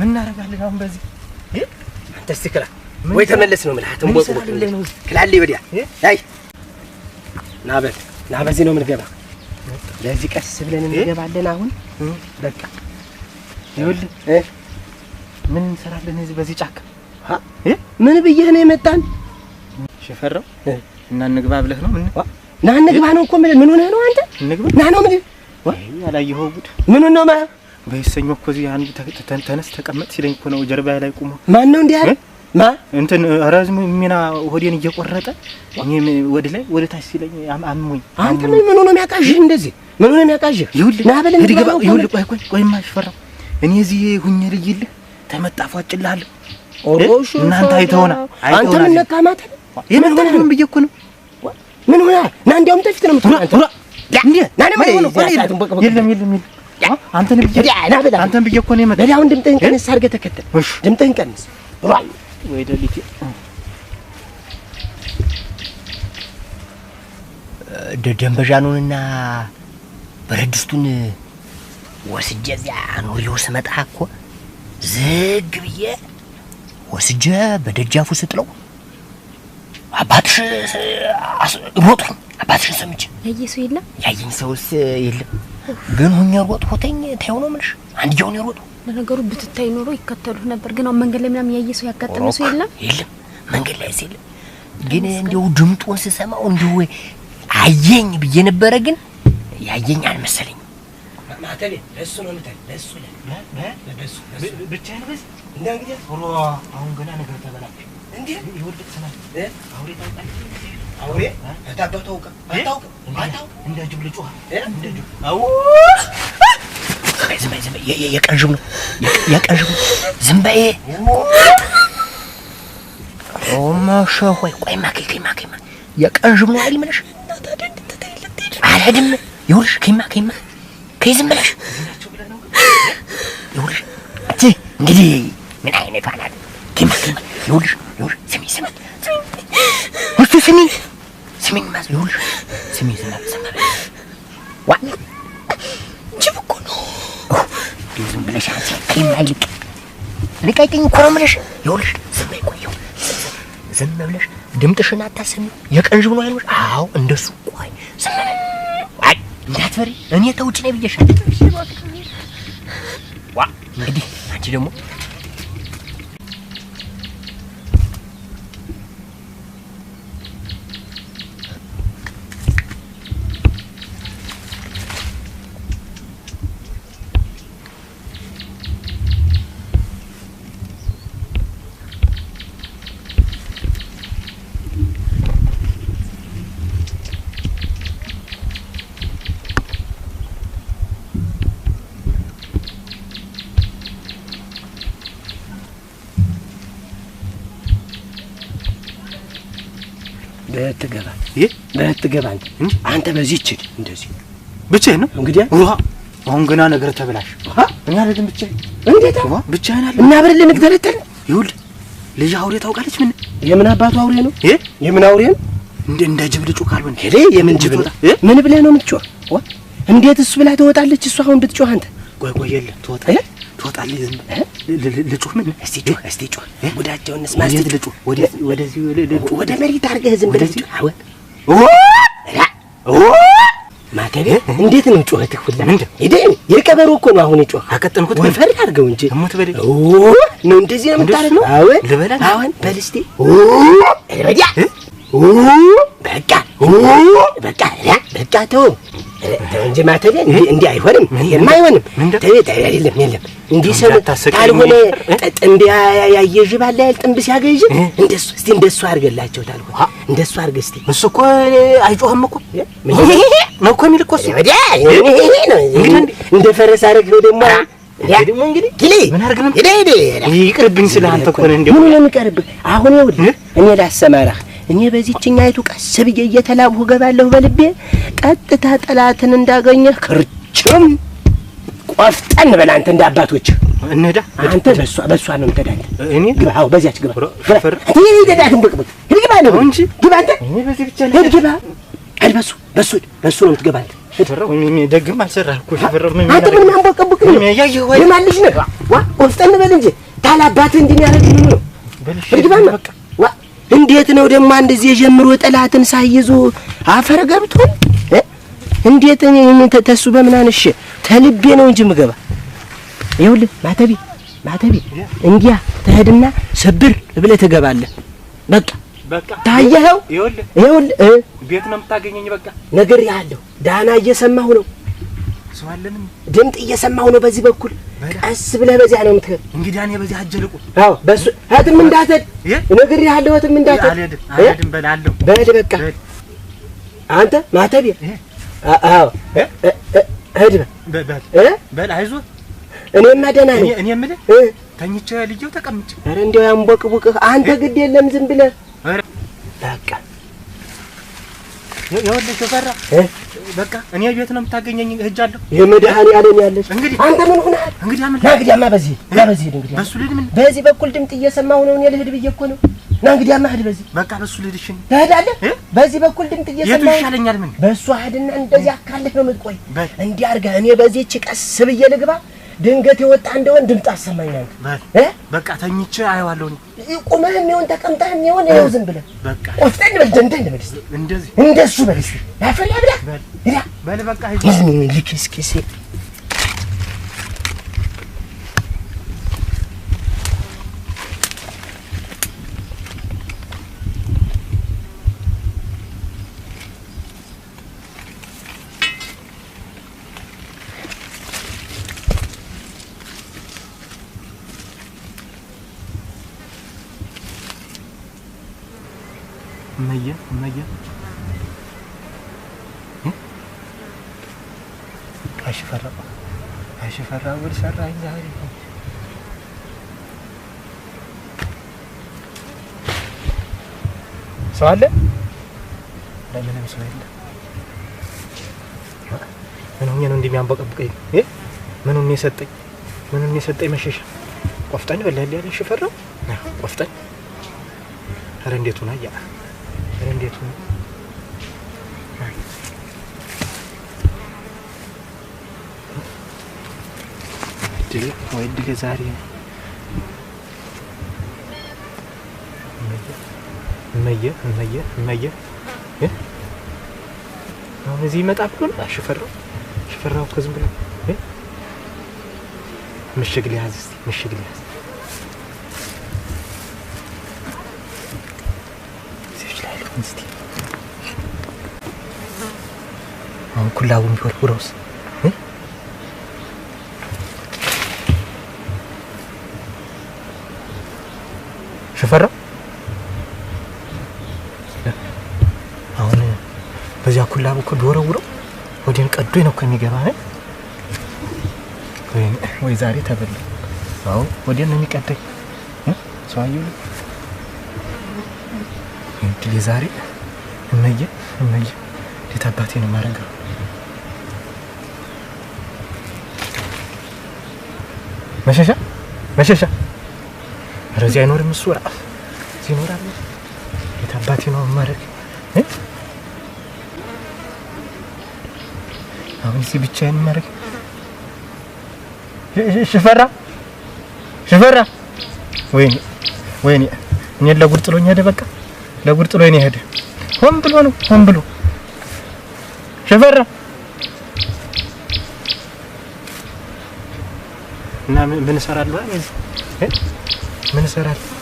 ምን እናደርጋለን አሁን በዚህ አንተ ስትከራ ወይ ተመለስ ነው ማለት አንቦቁ ክላሊ ወዲያ አይ ና በዚህ ነው የምንገባ ለዚህ ቀስ ብለን እንገባለን አሁን በቃ ይኸውልህ ምን እንሰራለን እዚህ በዚህ ጫካ ምን ብዬህ ነው የመጣን ሸፈራው እና እንግባ ብለህ ነው ና እንግባ ነው እኮ ምን ሆነህ ነው አንተ እንግባ ና ነው ምን ያላየኸው ጉድ ምን ነው በይሰኞ እኮ እዚህ አንድ ተነስ ተቀመጥ ሲለኝ እኮ ነው ጀርባዬ ላይ ቆሞ ማን ነው እንዴ ያለ እንትን አራዝሙ ሚና ሆዴን እየቆረጠ እኔ ወደ ታች ሲለኝ አሞኝ አንተ ምን ሆነ ነው የሚያቃዥህ እንደዚህ ምን ሆነ የሚያቃዥህ ና በለን ይኸውልህ ቆይማ ሽፈራው እኔ እዚህ ሁኜ ልይልህ ተመጣፋጭልሃለሁ ኦሮሹ እናንተ አይተውና አንተ ምን ነካማት የምን ሆነ ምን ብዬ እኮ ነው ምን ሆነ ና እንዲያውም ተፊት ነው የምትሆነው አንተ እንዴ ና ነው የለም አንተን ብዬ እኮ ነው የመጣው አሁን ድምጥህን ቀንስ አድርገህ ተከተል ድምጥህን ቀንስ ብሏል ወይ ደሊቲ ደንበዣኑንና በረድስቱን ወስጄ እዚያ ኑሪው ስመጣ እኮ ዝግ ብዬ ወስጄ በደጃፉ ስጥለው አባትሽ ሮጥ አባትሽን ሰምቼ ያየሰው የለም ያየኝ ሰውስ የለም ግን ሁኛ ሮጥኩኝ ታየው ነው ምንሽ አንዲያው ነው ሮጥ ለነገሩ ብትታይ ኖሮ ይከተሉህ ነበር ግን አሁን መንገድ ላይ ምናምን ያየሰው ያጋጠመው ሰው የለም መንገድ ላይ የለም ግን እንደው ድምጡን ስሰማው እንደው አየኝ ብዬ ነበረ ግን ያየኝ አልመሰለኝ ማተቤ እሱ ነው እንትን እሱ ለበሱ ብቻዬን በስ እንግዲህ አሁን ገና ነገር ተበላሽ እንዴ ይወልቅ ሰማይ አውሬ ታውቃለህ አውሬ ታባታውቃ አታውቅ እንደ ጅብ ልጮህ እንደ ጅብ አው ዝም የቀንጅብ ነው የቀንጅብ ዝም በይ ኦማሻ ቆይ ማከይ የቀንጅብ ነው አይል ምንሽ አልሄድም ይኸውልሽ ከይማ ከይዝም ብለሽ ይኸውልሽ አንቺ እንግዲህ ምን አይነት አናት ከይማ ይኸውልሽ ስሚ ወስቱ ስሚ ማዝ ይኸውልሽ ስሚ ዋ ጅብ እኮ ነው ዝም ብለሽ አንቺ ከይማ ልቀቂኝ እኮ ነው የምልሽ ይኸውልሽ ዝም ብለሽ ድምጥሽን አታሰሚ የቀንጅብ ነው አይልሽ አዎ እንደሱ ቆይ ዝም ብለሽ እንዳትፈሪ እኔ ተውጭ ነኝ ብዬሻለሁ ዋ እንግዲህ አንቺ ደግሞ በትገባ አንተ በዚህ እቺ እንደዚህ ብቻዬን ነው እንግዲህ አሁን ገና ነገር ተበላሽ እኔ አይደለም ብቻዬን እንዴት ብቻዬን አለ እና ብለን ልንተረተል ይኸውልህ ልጅ አውሬ ታውቃለች የምን አባቱ አውሬ ነው የምን አውሬ ነው እንደ ጅብ ልጩ ካልሆነ ሄደ የምን ጅብ ነው ምን ብለህ ነው የምትጮህ እንዴት እሱ ብላ ትወጣለች እሱ አሁን ብትጮህ አንተ ቆይ የለ ትወጣለች ልጩህ ምን እስቲ ጮህ ጉዳቸውን ስማስት ልጩህ ወደዚህ ወደ መሬት አድርገህ ዝም ብለህ ማተቤ እንዴት ነው ጮህትህ ሁላ እንዴ የቀበሮ እኮ ነው አሁን ጮህ አቀጠንኩት በፈር አድርገው እንጂ እሞት በል ነው እንደዚህ ነው የምታረገው አሁን በልስቲ ረዲያ በቃ ተው እንጂ ማተቤ እንዴ አይሆንም የማይሆንም አይደለም እንዲህ ሰው ታልሆነ ጥንብ ያየጅብ አለ ጥንብ ሲያገጅ እንደሱ አድርገላቸው ታልሆነ እንደሱ አድርገህ እስቲ እሱ እኮ አይጮህም እኮ ነው እኮ የሚል እኮ እሱ ወዲያ እንደ ፈረስ አደረግነው ደግሞ እንግዲህ ግሊ ምን አድርገንም ይቅርብኝ ስለ አንተ እኮ ነው እንደው ምን የሚቀርብህ አሁን ይኸውልህ እኔ ላሰማራህ እኔ በዚህኛይቱ ቀስ ብዬ እየተላብሁ ገባለሁ በልቤ ቀጥታ ጠላትን እንዳገኘህ ክርችም ቆፍጠን በል አንተ እንደ አባቶች እንሄዳ አንተ በሷ ነው እንተዳለ እኔ ግባው በዚያች ግባ ፈር እኔ ይደዳክም በቅበቅ ግባ ነው እንጂ ግባ አንተ እኔ በዚህ ብቻ ነው ግባ አልበሱ በሱ ነው የምትገባ አንተ ፈረው እኔ ደግም አልሰራህ እኮ ፈረው ምን አንተ ምን ማንበቀብቅ እያወቅህ ነው የማልሽ ነው ዋ ቆፍጠን በል እንጂ ታላባት እንዲያረግ ነው በልግባማ ዋ እንዴት ነው ደግሞ እንደዚህ የጀምሮ ጠላትን ሳይዙ አፈር ገብቶን እንዴት እኔ ተተሱ በምናንሽ ተልቤ ነው እንጂ ምገባ ይኸውልህ ማተቢ እንዲያ ተሄድና ሰብር ብለህ ትገባለህ በቃ ታየኸው ይኸውልህ ቤት ነው የምታገኘኝ በቃ ነገር ያለው ዳና እየሰማሁ ነው ሰዋለንም ድምጥ እየሰማሁ ነው በዚህ በኩል ቀስ ብለህ በዚያ ነው የምትሄድ እንግዲህ እኔ በዚህ አጀልቁ አዎ በሱ አትም እንዳትሄድ ነገር ያለው አትም እንዳትሄድ አልሄድም በላለሁ በል በቃ አንተ ማተቢ አዎ ሄድ በል አይዞህ እኔማ ደህና ነኝ እኔ የምልህ ተኝቼ ልጄው ተቀምጬ ኧረ እንደው ያንቦቅቡቅህ አንተ ግድ የለም ዝም ብለህ በቃ ይኸውልህ ሾፈራ በቃ እኔ ቤት ነው የምታገኘኝ እሄጃለሁ የመድኃኒዓለም ያለሽ እንግዲህ አንተ ምን ሆነሃል እንግዲህ እንግዲያማ በዚህ እንግዲህ በሱ ልሂድ ምን በዚህ በኩል ድምጥ እየሰማሁ ነው እኔ ልሂድ ብዬሽ እኮ ነው እንግዲያማ ሂድ በዚህ በቃ በሱ ልሂድ እሺ ትሄዳለህ በዚህ በኩል ድምጥ እየሰማሁ የቱ ይሻለኛል ምን በሱ ሄድና እንደዚህ አካልህ ነው የምትቆይ እንዲህ አድርገህ እኔ በዚህች ቀስ ብዬ ልግባ ድንገት የወጣ እንደሆነ ድምጽ አሰማኛል በቃ ተኝቼ አየዋለሁ ቁመህም ይሁን ተቀምጠህም ይሁን ይኸው ዝም ብለህ በቃ ቆፍጠን በል ደንደን በል እስኪ እንደዚህ እንደሱ በል እስኪ ያፈላ ብላ በል በቃ ልክስክስ እመዬ አሽፈራ ወደ ሰራኝ ዛሬ ሰው አለ ለምንም ሰው የለም ምን ሆኜ ነው እንደሚያንበቀብቀኝ ምኑን የሰጠኝ መሸሻ ቆፍጠን በላል ያለ ሽፈራው ቆፍጠን ኧረ እንዴት ሆነ ያ እንዴት ነው ድል ዛሬ እመዬ አሁን እዚህ ይመጣ ብሎ ነው ሽፈራው እኮ ዝም ብሎ ምሽግ ሊያዝ እስቲ አሁን ኩላውን ቢወርውረውስ ሽፈራው አሁን በዚያ ኩላው እኮ ቢወረውረው ወዲን ቀዶኝ ነው ከሚገባ ወይ ዛሬ ተበላ አዎ ወዲን ነው የሚቀደኝ ሰው አየሁ እንግዲህ ዛሬ እመዬ እንዴት አባቴ ነው የማደርገው መሸሻ ኧረ እዚህ አይኖርም እሱ እዚህ ይኖራል እንዴት አባቴ ነው የማደርግ አሁን እዚህ ብቻዬን የማደርግ ሽፈራ ወይኔ እኔን ለጉድ ጥሎኝ ሄደ በቃ ለጉድ ጥሎኝ ሄደ ሆን ብሎ ሽፈራ እና ምን እሰራለሁ ምን እሰራለሁ